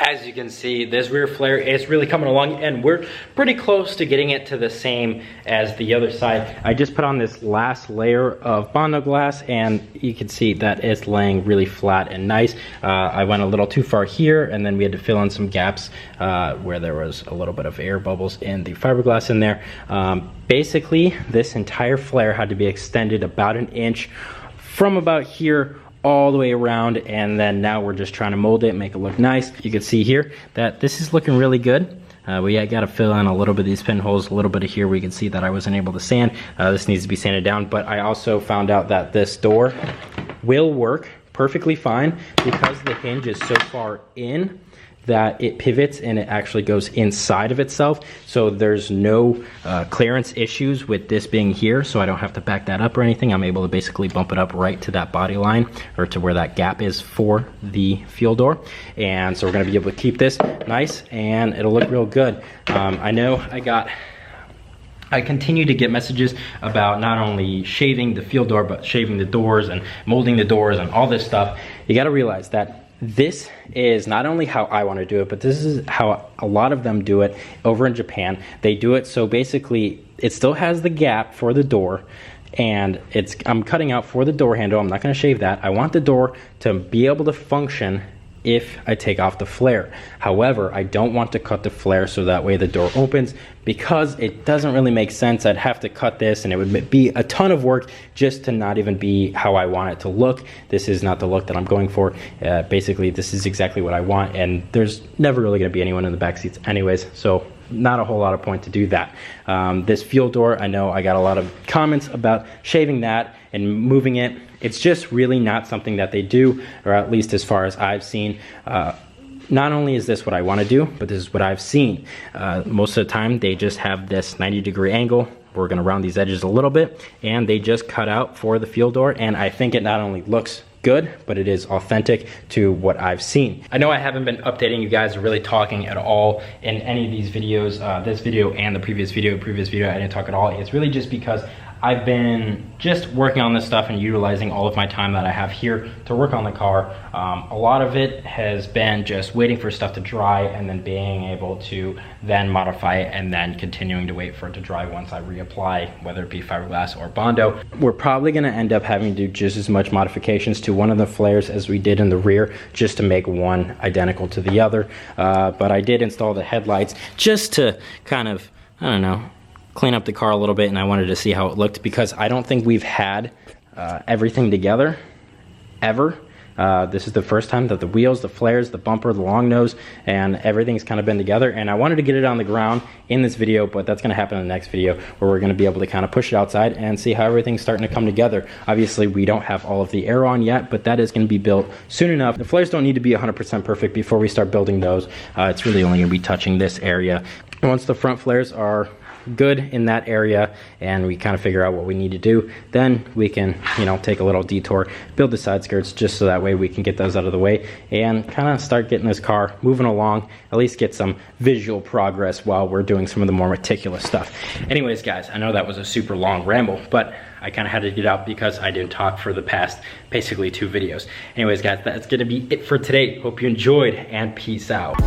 As you can see, this rear flare is really coming along, and we're pretty close to getting it to the same as the other side. I just put on this last layer of Bondo glass, and you can see that it's laying really flat and nice. I went a little too far here, and then we had to fill in some gaps where there was a little bit of air bubbles in the fiberglass in there. Basically, this entire flare had to be extended about an inch from about here all the way around, and then now we're just trying to mold it, make it look nice. You can see here that this is looking really good. We got to fill in a little bit of these pinholes, a little bit of here. We can see that I wasn't able to sand. This needs to be sanded down, but I also found out that this door will work perfectly fine because the hinge is so far in that it pivots and it actually goes inside of itself. So there's no clearance issues with this being here, so I don't have to back that up or anything. I'm able to basically bump it up right to that body line, or to where that gap is for the fuel door. And so we're gonna be able to keep this nice and it'll look real good. I know I continue to get messages about not only shaving the fuel door, but shaving the doors and molding the doors and all this stuff. You gotta realize that this is not only how I want to do it, but this is how a lot of them do it over in Japan. They do it so basically it still has the gap for the door, and I'm cutting out for the door handle. I'm not going to shave that. I want the door to be able to function if I take off the flare. However, I don't want to cut the flare so that way the door opens, because it doesn't really make sense. I'd have to cut this and it would be a ton of work just to not even be how I want it to look. This is not the look that I'm going for. Basically, this is exactly what I want, and there's never really gonna be anyone in the back seats anyways, so not a whole lot of point to do that. This fuel door, I know I got a lot of comments about shaving that and moving it. It's just really not something that they do, or at least as far as I've seen. Not only is this what I want to do, but this is what I've seen. Most of the time, they just have this 90-degree angle. We're going to round these edges a little bit, and they just cut out for the fuel door, and I think it not only looks good, but it is authentic to what I've seen. I know I haven't been updating you guys or really talking at all in any of these videos, this video and the previous video, I didn't talk at all. It's really just because I've been just working on this stuff and utilizing all of my time that I have here to work on the car. A lot of it has been just waiting for stuff to dry and then being able to then modify it and then continuing to wait for it to dry once I reapply, whether it be fiberglass or Bondo. We're probably gonna end up having to do just as much modifications to one of the flares as we did in the rear, just to make one identical to the other. But I did install the headlights just to kind of, I don't know, clean up the car a little bit, and I wanted to see how it looked, because I don't think we've had everything together ever. This is the first time that the wheels, the flares, the bumper, the long nose, and everything's kind of been together, and I wanted to get it on the ground in this video, but that's going to happen in the next video, where we're going to be able to kind of push it outside and see how everything's starting to come together. Obviously, we don't have all of the air on yet, but that is going to be built soon enough. The flares don't need to be 100% perfect before we start building those. It's really only going to be touching this area. And once the front flares are good in that area and we kind of figure out what we need to do, then we can, you know, take a little detour, build the side skirts, just so that way we can get those out of the way and kind of start getting this car moving along, at least get some visual progress while we're doing some of the more meticulous stuff. Anyways, guys, I know that was a super long ramble, but I kind of had to get out because I didn't talk for the past basically 2 videos. Anyways, guys, that's gonna be it for today. Hope you enjoyed, and peace out.